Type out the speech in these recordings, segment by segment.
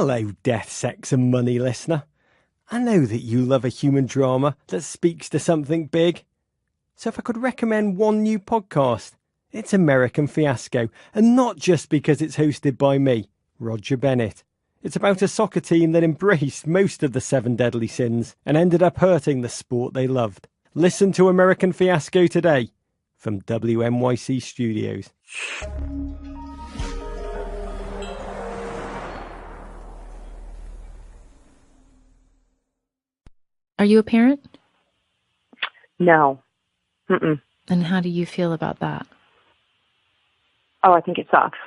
Hello, Death, Sex and Money listener. I know that you love a human drama that speaks to something big. So if I could recommend one new podcast, it's American Fiasco, and not just because it's hosted by me, Roger Bennett. It's about a soccer team that embraced most of the 7 deadly sins and ended up hurting the sport they loved. Listen to American Fiasco today from WNYC Studios. Are you a parent? No. Mm-mm. And how do you feel about that? Oh, I think it sucks.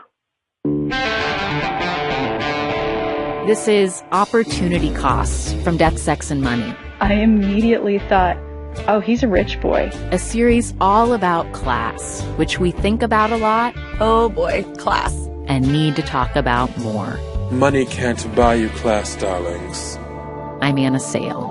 This is Opportunity Costs from Death, Sex, and Money. I immediately thought, oh, he's a rich boy. A series all about class, which we think about a lot. Oh boy, class. And need to talk about more. Money can't buy you class, darlings. I'm Anna Sale.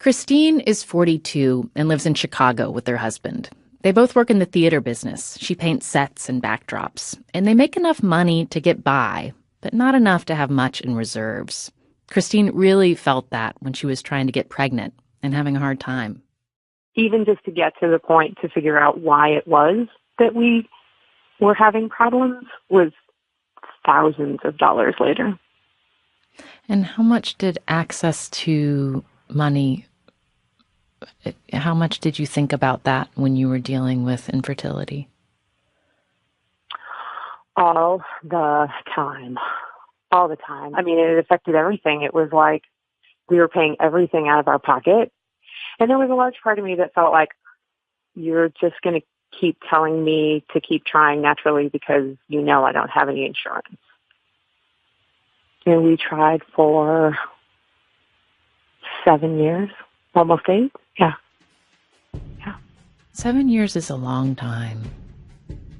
Christine is 42 and lives in Chicago with her husband. They both work in the theater business. She paints sets and backdrops, and they make enough money to get by, but not enough to have much in reserves. Christine really felt that when she was trying to get pregnant and having a hard time. Even just to get to the point to figure out why it was that we were having problems was thousands of dollars later. And how much did access to money, how much did you think about that when you were dealing with infertility? All the time. All the time. I mean, it affected everything. It was like we were paying everything out of our pocket. And there was a large part of me that felt like, you're just going to keep telling me to keep trying naturally because you know I don't have any insurance. And we tried for 7 years, almost 8. Yeah. 7 years is a long time.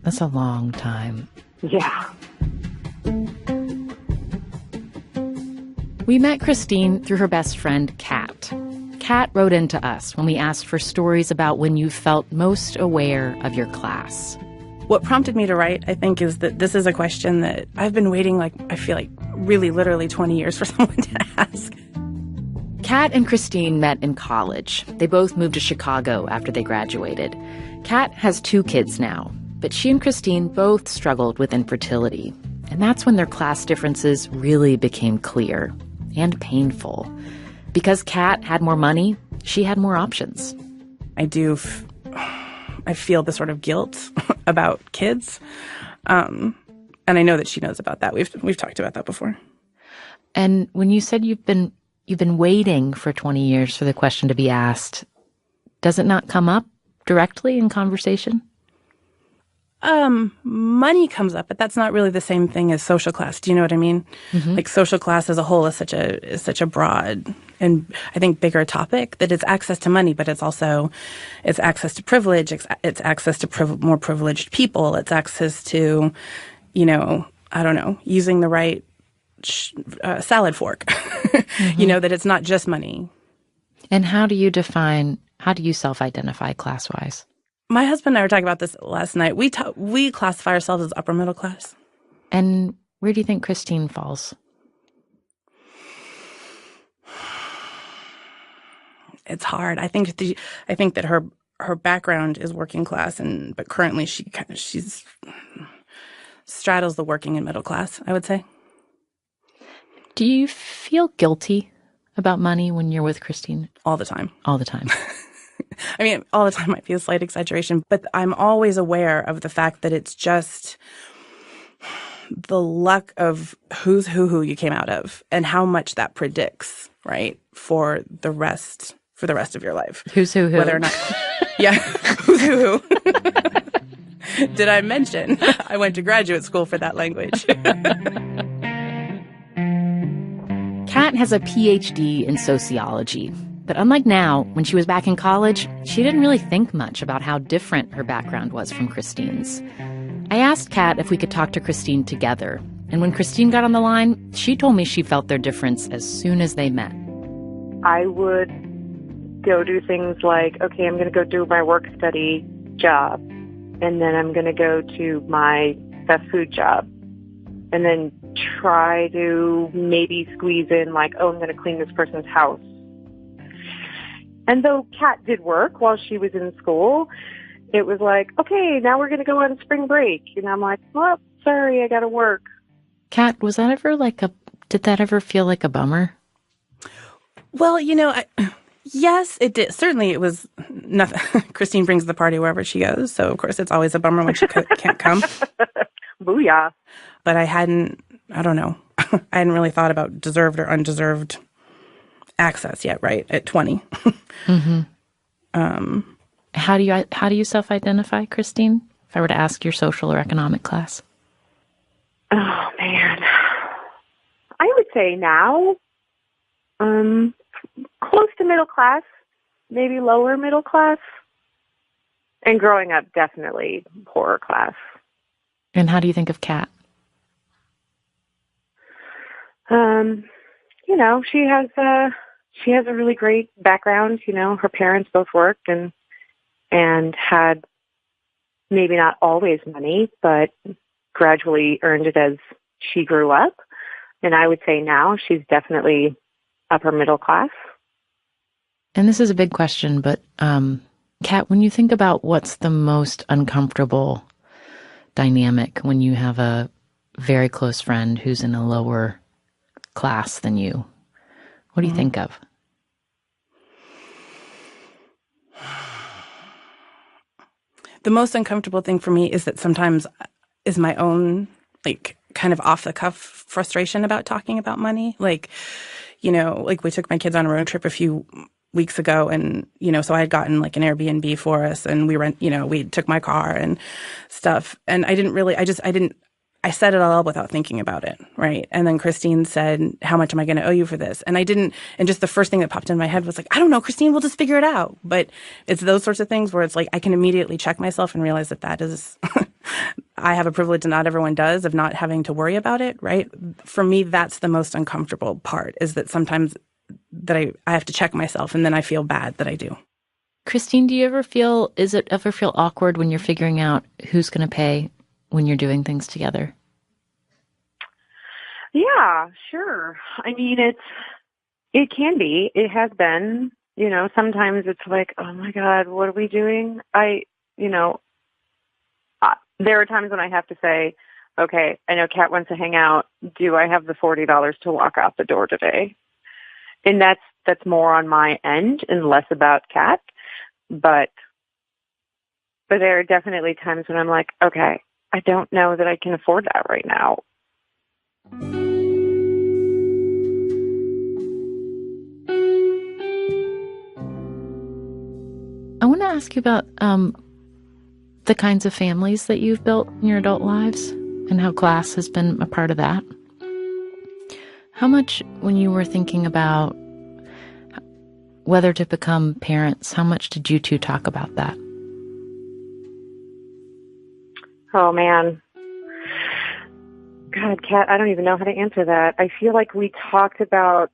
That's a long time. Yeah. We met Christine through her best friend, Kat. Kat wrote into us when we asked for stories about when you felt most aware of your class. What prompted me to write, I think, is that this is a question that I've been waiting, I feel like really literally 20 years for someone to ask. Kat and Christine met in college. They both moved to Chicago after they graduated. Kat has 2 kids now, but she and Christine both struggled with infertility. And that's when their class differences really became clear and painful. Because Kat had more money, she had more options. I feel the sort of guilt about kids. And I know that she knows about that. We've talked about that before. And when you said you've been waiting for 20 years for the question to be asked, does it not come up directly in conversation? Money comes up, but that's not really the same thing as social class. Do you know what I mean? Mm-hmm. Like social class as a whole is such a broad and I think bigger topic that it's access to money, but it's access to privilege. It's access to more privileged people. It's access to, using the right salad fork. Mm-hmm. That it's not just money. And how do you self-identify class-wise? My husband and I were talking about this last night. We classify ourselves as upper middle class. And where do you think Christine falls? It's hard. I think that her background is working class, but currently she's straddles the working and middle class, I would say. Do you feel guilty about money when you're with Christine? All the time. All the time. I mean, all the time might be a slight exaggeration, but I'm always aware of the fact that it's just the luck of who's who you came out of and how much that predicts, right, for the rest of your life. Who's who? Whether or not, yeah, who's who. Did I mention I went to graduate school for that language? Kat has a PhD in sociology. But unlike now, when she was back in college, she didn't really think much about how different her background was from Christine's. I asked Kat if we could talk to Christine together, and when Christine got on the line, she told me she felt their difference as soon as they met. I would go do things like, okay, I'm going to go do my work-study job, and then I'm going to go to my fast food job. and then try to maybe squeeze in like, oh, I'm going to clean this person's house. And though Kat did work while she was in school, it was like, okay, now we're going to go on spring break. And I'm like, well, sorry, I got to work. Kat, was that ever did that ever feel like a bummer? Well, yes, it did. Certainly it was nothing. Christine brings the party wherever she goes. So, of course, it's always a bummer when she can't come. Booyah. But I hadn't really thought about deserved or undeserved access yet, right? At 20. Mm-hmm. How do you self-identify, Christine? If I were to ask your social or economic class. Oh, man. I would say now, close to middle class, maybe lower middle class. And growing up, definitely poorer class. And how do you think of Kat? She has a really great background. Her parents both worked and had maybe not always money, but gradually earned it as she grew up. And I would say now she's definitely upper middle class. And this is a big question, but Kat, when you think about what's the most uncomfortable dynamic when you have a very close friend who's in a lower class than you, what do you think of? The most uncomfortable thing for me is that sometimes is my own, kind of off-the-cuff frustration about talking about money. We took my kids on a road trip a few weeks ago and, so I had gotten an Airbnb for us and we took my car and stuff. And I said it all without thinking about it, right? And then Christine said, how much am I going to owe you for this? And and just the first thing that popped in my head was I don't know, Christine, we'll just figure it out. But it's those sorts of things where it's I can immediately check myself and realize that is, I have a privilege that not everyone does of not having to worry about it, right? For me, that's the most uncomfortable part, is that sometimes that I have to check myself and then I feel bad that I do. Christine, does it ever feel awkward when you're figuring out who's going to pay when you're doing things together? Yeah, sure. I mean, it can be. It has been. Sometimes it's oh my God, what are we doing? There are times when I have to say, okay, I know Kat wants to hang out. Do I have the $40 to walk out the door today? And that's more on my end and less about Kat. But there are definitely times when I'm okay, I don't know that I can afford that right now. I want to ask you about the kinds of families that you've built in your adult lives and how class has been a part of that. How much, when you were thinking about whether to become parents, how much did you two talk about that? Oh, man. God, Kat, I don't even know how to answer that. I feel like we talked about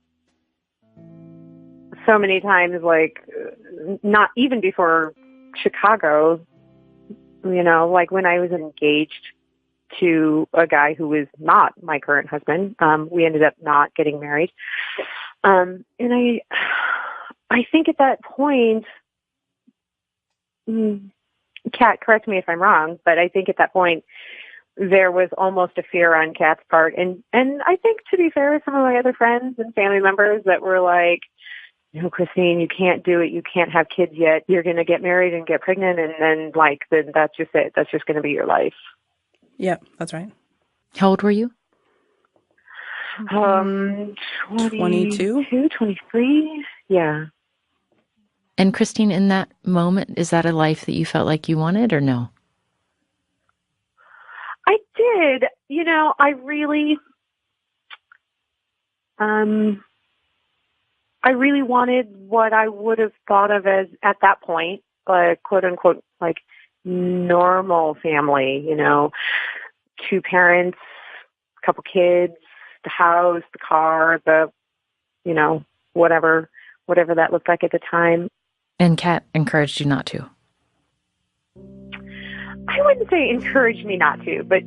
so many times, not even before Chicago, when I was engaged to a guy who was not my current husband. We ended up not getting married. And I think at that point, Kat, correct me if I'm wrong, but I think at that point, there was almost a fear on Kat's part. And I think, to be fair, some of my other friends and family members that were no, Christine, you can't do it. You can't have kids yet. You're going to get married and get pregnant. And then then that's just it. That's just going to be your life. Yeah, that's right. How old were you? 22, 23. Yeah. And Christine, in that moment, is that a life that you felt like you wanted or no? I did. I really wanted what I would have thought of as, at that point, quote unquote, normal family, 2 parents, a couple kids, the house, the car, whatever that looked like at the time. And Kat encouraged you not to? I wouldn't say encouraged me not to, but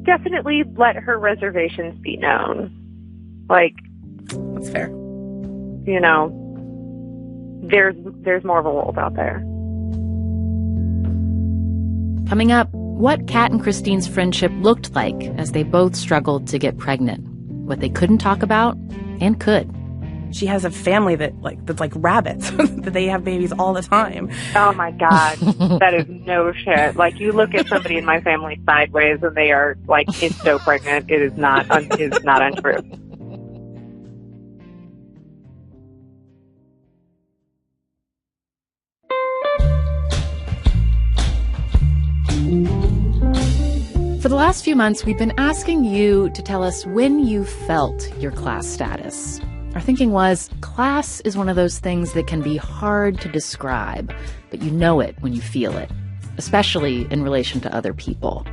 definitely let her reservations be known. Like, That's fair. you know, there's more of a world out there. Coming up, what Kat and Christine's friendship looked like as they both struggled to get pregnant, what they couldn't talk about and could. She has a family that's like rabbits, that they have babies all the time. Oh my God, that is no shit. Like, you look at somebody in my family sideways and they are like so pregnant. It is not untrue. For the last few months, we've been asking you to tell us when you felt your class status. Our thinking was, class is one of those things that can be hard to describe, but you know it when you feel it, especially in relation to other people.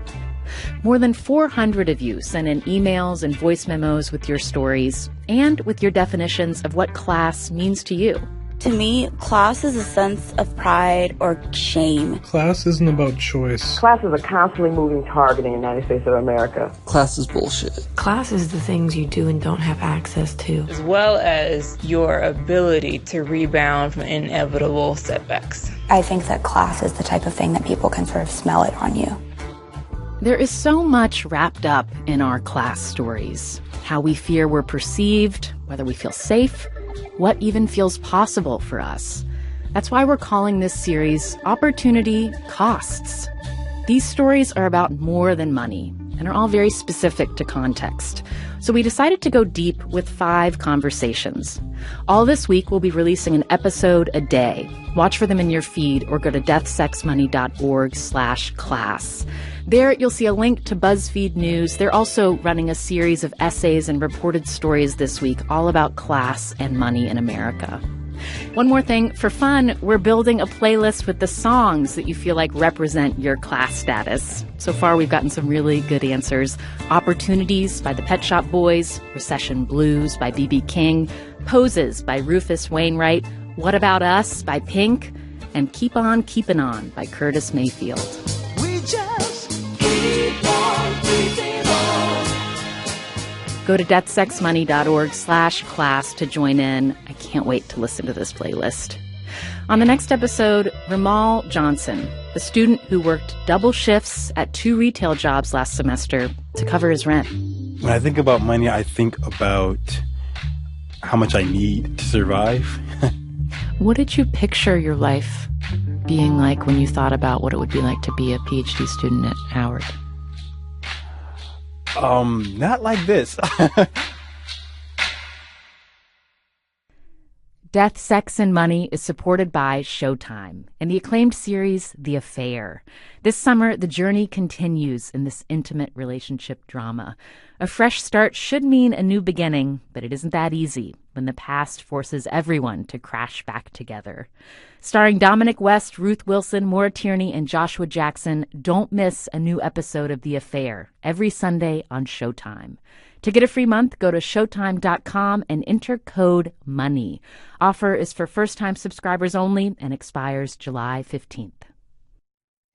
More than 400 of you sent in emails and voice memos with your stories and with your definitions of what class means to you. To me, class is a sense of pride or shame. Class isn't about choice. Class is a constantly moving target in the United States of America. Class is bullshit. Class is the things you do and don't have access to, as well as your ability to rebound from inevitable setbacks. I think that class is the type of thing that people can sort of smell it on you. There is so much wrapped up in our class stories. How we fear we're perceived, whether we feel safe, what even feels possible for us. That's why we're calling this series Opportunity Costs. These stories are about more than money and are all very specific to context. So we decided to go deep with 5 conversations. All this week, we'll be releasing an episode a day. Watch for them in your feed or go to deathsexmoney.org/class. There, you'll see a link to BuzzFeed News. They're also running a series of essays and reported stories this week all about class and money in America. One more thing, for fun, we're building a playlist with the songs that you feel like represent your class status. So far, we've gotten some really good answers. Opportunities by the Pet Shop Boys, Recession Blues by B.B. King, Poses by Rufus Wainwright, What About Us by Pink, and Keep On Keepin' On by Curtis Mayfield. We just keep on keeping on. Go to deathsexmoney.org/class to join in. I can't wait to listen to this playlist. On the next episode, Ramal Johnson, the student who worked double shifts at 2 retail jobs last semester to cover his rent. When I think about money, I think about how much I need to survive. What did you picture your life being like when you thought about what it would be like to be a PhD student at Howard? Not like this. Death, Sex, and Money is supported by Showtime and the acclaimed series The Affair. This summer, the journey continues in this intimate relationship drama. A fresh start should mean a new beginning, but it isn't that easy when the past forces everyone to crash back together. Starring Dominic West, Ruth Wilson, Maura Tierney, and Joshua Jackson, don't miss a new episode of The Affair every Sunday on Showtime. To get a free month, go to Showtime.com and enter code MONEY. Offer is for first-time subscribers only and expires July 15th.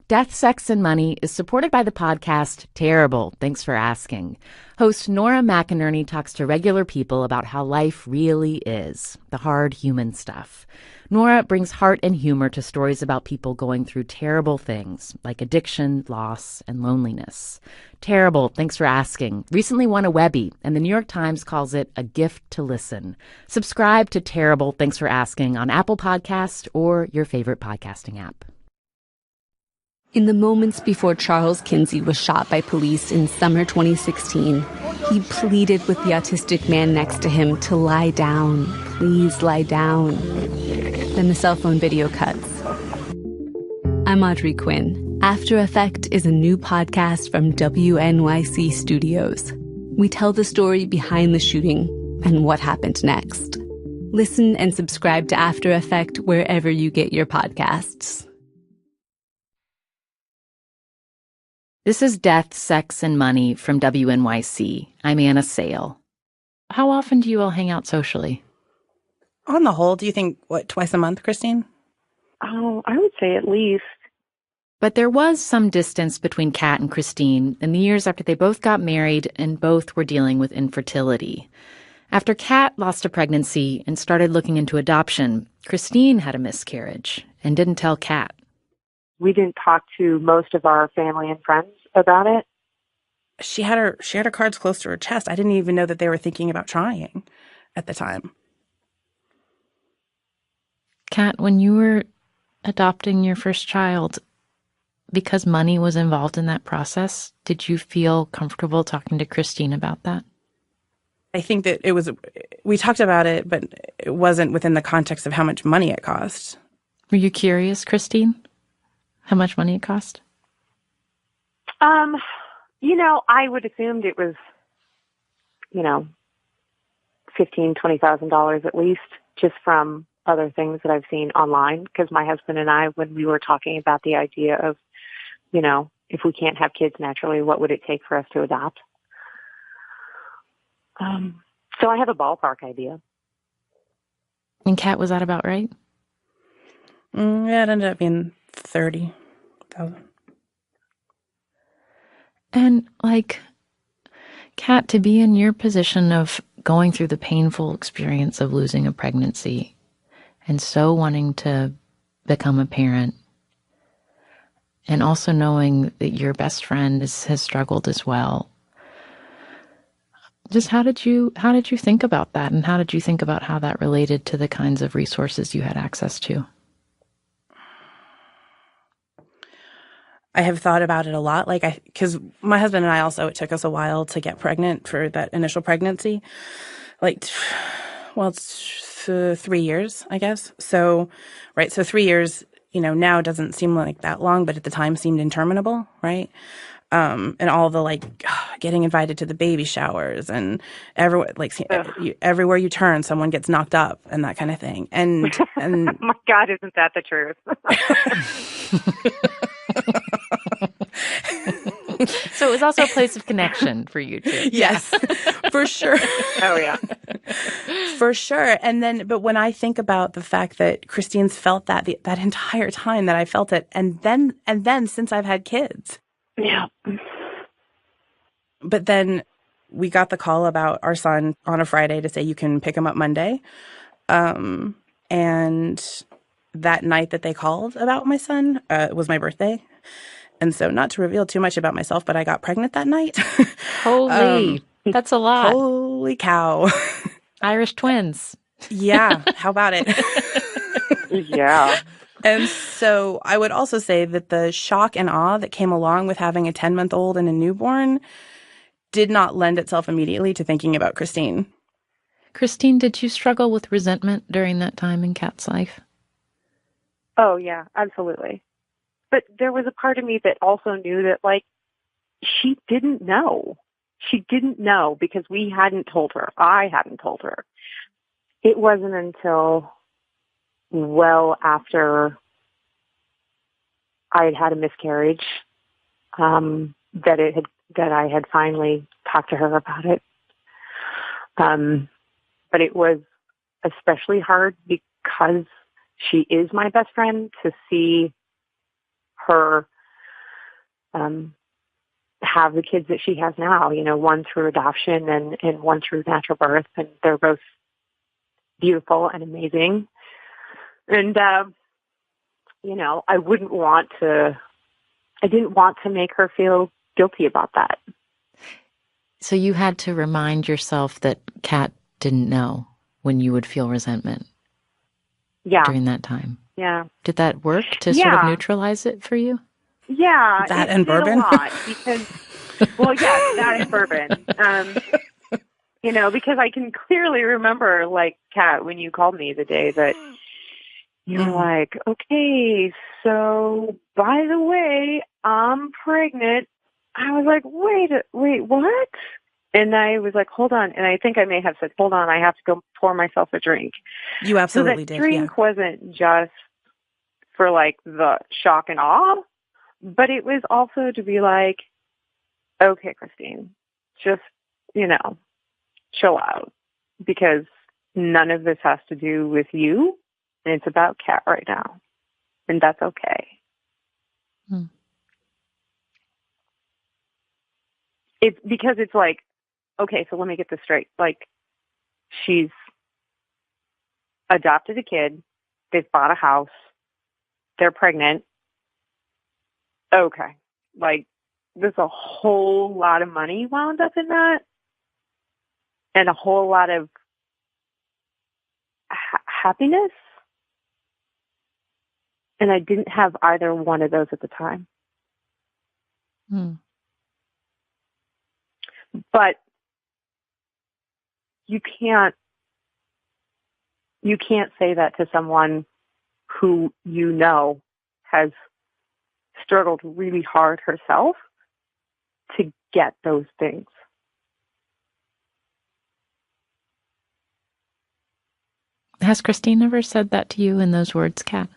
Death, Sex, and Money is supported by the podcast Terrible, Thanks for Asking. Host Nora McInerney talks to regular people about how life really is, the hard human stuff. Nora brings heart and humor to stories about people going through terrible things like addiction, loss, and loneliness. Terrible, Thanks for Asking recently won a Webby, and the New York Times calls it a gift to listen. Subscribe to Terrible, Thanks for Asking on Apple Podcast or your favorite podcasting app. In the moments before Charles Kinsey was shot by police in summer 2016, he pleaded with the autistic man next to him to lie down. Please lie down. Then the cell phone video cuts. I'm Audrey Quinn. After Effect is a new podcast from WNYC Studios. We tell the story behind the shooting and what happened next. Listen and subscribe to After Effect wherever you get your podcasts. This is Death, Sex, and Money from WNYC. I'm Anna Sale. How often do you all hang out socially? On the whole, do you think, twice a month, Christine? Oh, I would say at least. But there was some distance between Kat and Christine in the years after they both got married and both were dealing with infertility. After Kat lost a pregnancy and started looking into adoption, Christine had a miscarriage and didn't tell Kat. We didn't talk to most of our family and friends about it. She had her cards close to her chest. I didn't even know that they were thinking about trying at the time. Kat, when you were adopting your first child, because money was involved in that process, did you feel comfortable talking to Christine about that? I think that we talked about it, but it wasn't within the context of how much money it cost. Were you curious, Christine, how much money it cost? I would assumed it was, $15,000, $20,000 at least, just from other things that I've seen online. Because my husband and I, when we were talking about the idea of, if we can't have kids naturally, what would it take for us to adopt? So I have a ballpark idea. And Kat, was that about right? Yeah, it ended up being 30,000. And Kat, to be in your position of going through the painful experience of losing a pregnancy and so wanting to become a parent, and also knowing that your best friend has struggled as well, just how did you think about that, and how did you think about how that related to the kinds of resources you had access to? I have thought about it a lot, because my husband and I also, it took us a while to get pregnant for that initial pregnancy. It's 3 years, I guess. So 3 years, now doesn't seem like that long, but at the time seemed interminable, right? And all the getting invited to the baby showers and everywhere you turn, someone gets knocked up and that kind of thing. And oh my God, isn't that the truth? So it was also a place of connection for you too. Yes, for sure. Oh yeah. For sure. But when I think about the fact that Christine's felt that that entire time that I felt it, and then since I've had kids. Yeah. But then we got the call about our son on a Friday to say you can pick him up Monday. And that night that they called about my son was my birthday. And so, not to reveal too much about myself, but I got pregnant that night. Holy, that's a lot. Holy cow. Irish twins. Yeah, how about it? Yeah. And so I would also say that the shock and awe that came along with having a 10-month-old and a newborn did not lend itself immediately to thinking about Christine. Christine, did you struggle with resentment during that time in Kat's life? Oh, yeah, absolutely. But there was a part of me that also knew that, she didn't know. She didn't know because we hadn't told her. I hadn't told her. It wasn't until well after I had had a miscarriage that I had finally talked to her about it. But it was especially hard because she is my best friend, to see her have the kids that she has now, one through adoption and one through natural birth. And they're both beautiful and amazing. And, I didn't want to make her feel guilty about that. So you had to remind yourself that Kat didn't know when you would feel resentment. Yeah. During that time. Yeah. Did that work to sort of neutralize it for you? Yeah. That and bourbon? A lot because, that and bourbon. Because I can clearly remember, Kat, when you called me the day that you're like, okay, so by the way, I'm pregnant. I was like, wait, what? And I was like, hold on. And I think I may have said, hold on, I have to go pour myself a drink. You absolutely did. The drink wasn't just for the shock and awe, but it was also to be like, okay, Christine, just, chill out, because none of this has to do with you. And it's about Kat right now. And that's okay. It's because it's like, okay, so let me get this straight. Like, she's adopted a kid, they've bought a house, they're pregnant. Okay. Like, there's a whole lot of money wound up in that, and a whole lot of happiness. And I didn't have either one of those at the time. But you can't say that to someone who you know has struggled really hard herself to get those things. Has Christine ever said that to you in those words, Kat?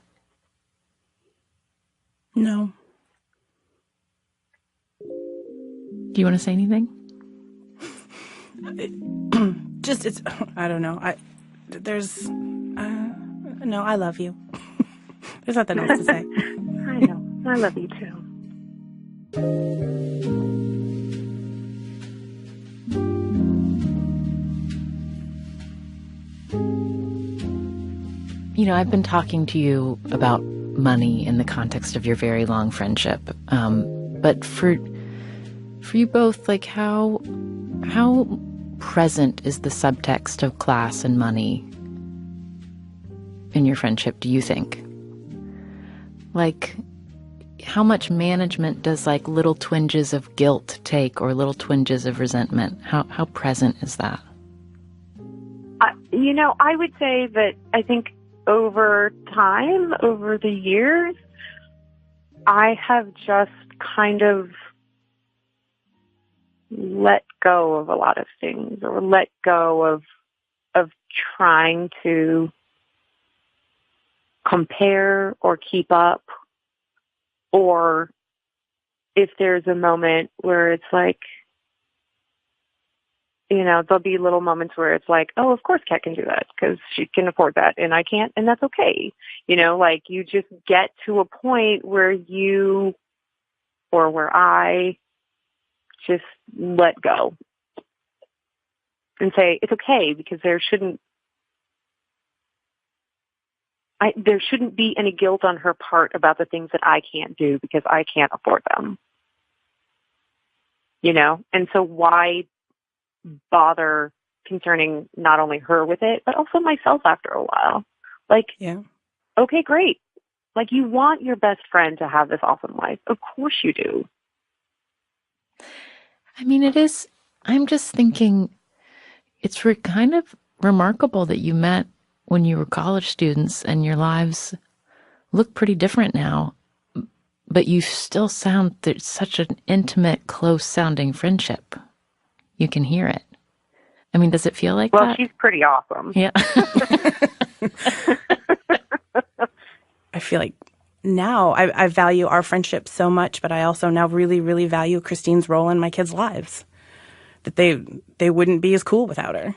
No. Do you want to say anything? It's, I don't know. No, I love you. There's nothing else to say. I know. I love you too. You know, I've been talking to you about money in the context of your very long friendship. But for you both, like, how present is the subtext of class and money in your friendship, do you think? Like, how much management does, like, little twinges of guilt take, or little twinges of resentment? How present is that? I would say that I think over time, over the years, I have just kind of let go of a lot of things, or let go of trying to compare or keep up, or if there's a moment where it's like, there'll be little moments where it's like, oh, of course Kat can do that because she can afford that and I can't, and that's okay. Like, you just get to a point where where I just let go and say it's okay, because there shouldn't be any guilt on her part about the things that I can't do because I can't afford them. And so why bother concerning not only her with it, but also myself after a while? Like, yeah. Okay, great. Like, you want your best friend to have this awesome life. Of course you do. I mean, it is. I'm just thinking it's kind of remarkable that you met when you were college students and your lives look pretty different now, but you still sound, there's such an intimate, close-sounding friendship. You can hear it. I mean, does it feel like that? Well, she's pretty awesome. Yeah. I feel like now I value our friendship so much, but I also now really, really value Christine's role in my kids' lives. That they wouldn't be as cool without her.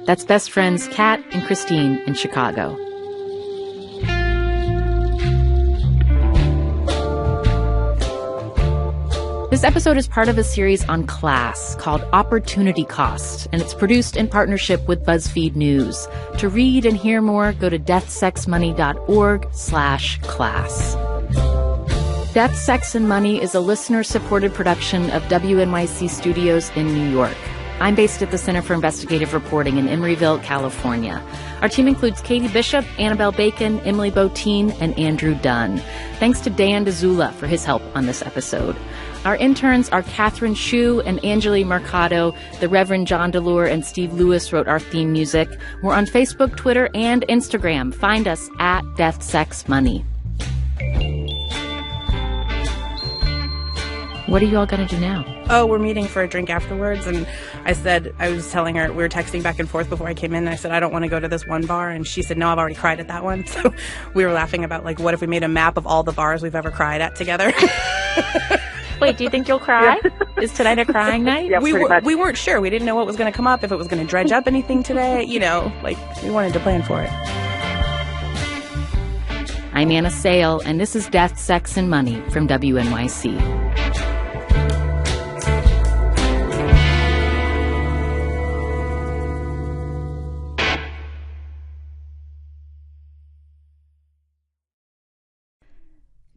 That's best friends Kat and Christine in Chicago. This episode is part of a series on class called Opportunity Cost, and it's produced in partnership with BuzzFeed News. To read and hear more, go to deathsexmoney.org/class. Death, Sex, and Money is a listener-supported production of WNYC Studios in New York. I'm based at the Center for Investigative Reporting in Emeryville, California. Our team includes Katie Bishop, Annabelle Bacon, Emily Botine, and Andrew Dunn. Thanks to Dan DeZula for his help on this episode. Our interns are Catherine Hsu and Angeli Mercado. The Reverend John DeLure and Steve Lewis wrote our theme music. We're on Facebook, Twitter, and Instagram. Find us at Death, Sex, Money. What are you all going to do now? Oh, we're meeting for a drink afterwards. And I was telling her, we were texting back and forth before I came in. And I said, I don't want to go to this one bar. And she said, no, I've already cried at that one. So we were laughing about, like, what if we made a map of all the bars we've ever cried at together? Wait, do you think you'll cry? Yeah. Is tonight a crying night? Yeah, we pretty much. weren't sure. We didn't know what was going to come up, if it was going to dredge up anything today. We wanted to plan for it. I'm Anna Sale, and this is Death, Sex, and Money from WNYC.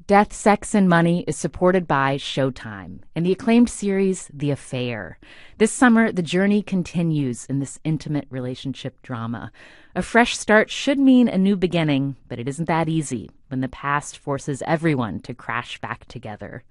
Death, Sex, and Money is supported by Showtime and the acclaimed series The Affair. This summer, the journey continues in this intimate relationship drama. A fresh start should mean a new beginning, but it isn't that easy when the past forces everyone to crash back together.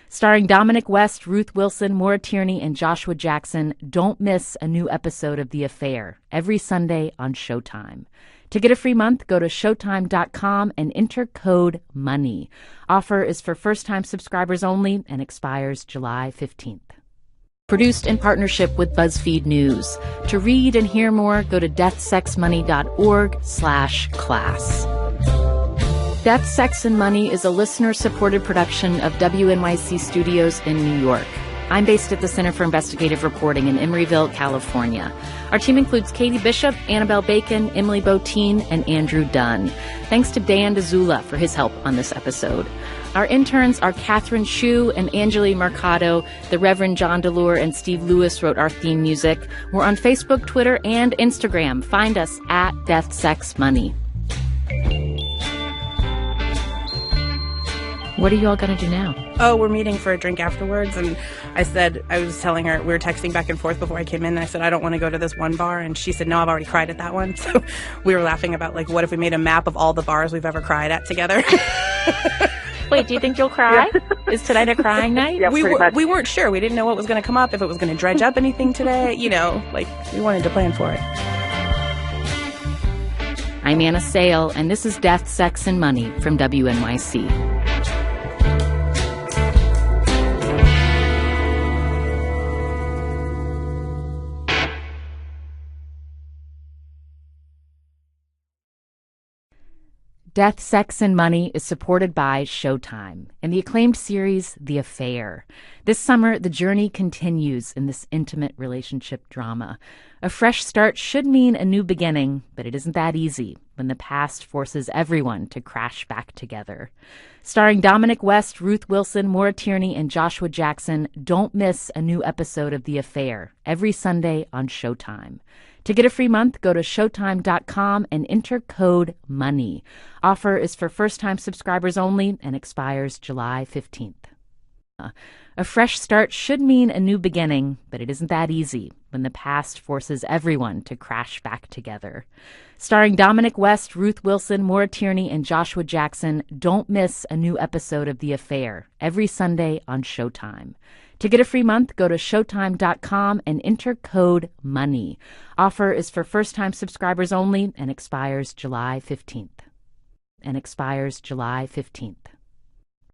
Starring Dominic West, Ruth Wilson, Maura Tierney, and Joshua Jackson, don't miss a new episode of The Affair every Sunday on Showtime. To get a free month, go to Showtime.com and enter code MONEY. Offer is for first-time subscribers only and expires July 15th. Produced in partnership with BuzzFeed News. To read and hear more, go to deathsexmoney.org/class. Death, Sex, and Money is a listener-supported production of WNYC Studios in New York. I'm based at the Center for Investigative Reporting in Emeryville, California. Our team includes Katie Bishop, Annabelle Bacon, Emily Botine, and Andrew Dunn. Thanks to Dan DeZula for his help on this episode. Our interns are Catherine Shu and Angeli Mercado. The Reverend John DeLure and Steve Lewis wrote our theme music. We're on Facebook, Twitter, and Instagram. Find us at Death, Sex, Money. What are you all going to do now? Oh, we're meeting for a drink afterwards. And I was telling her, we were texting back and forth before I came in. And I said, I don't want to go to this one bar. And she said, no, I've already cried at that one. So we were laughing about, what if we made a map of all the bars we've ever cried at together? Wait, do you think you'll cry? Yeah. Is tonight a crying night? Yeah, we weren't sure. We didn't know what was going to come up, if it was going to dredge up anything today. We wanted to plan for it. I'm Anna Sale, and this is Death, Sex, and Money from WNYC. Death, Sex, and Money is supported by Showtime and the acclaimed series The Affair. This summer, the journey continues in this intimate relationship drama. A fresh start should mean a new beginning, but it isn't that easy when the past forces everyone to crash back together. Starring Dominic West, Ruth Wilson, Maura Tierney, and Joshua Jackson, don't miss a new episode of The Affair every Sunday on Showtime. To get a free month, go to Showtime.com and enter code MONEY. Offer is for first-time subscribers only and expires July 15th. A fresh start should mean a new beginning, but it isn't that easy when the past forces everyone to crash back together. Starring Dominic West, Ruth Wilson, Maura Tierney, and Joshua Jackson, don't miss a new episode of The Affair every Sunday on Showtime. To get a free month, go to Showtime.com and enter code MONEY. Offer is for first-time subscribers only and expires July 15th.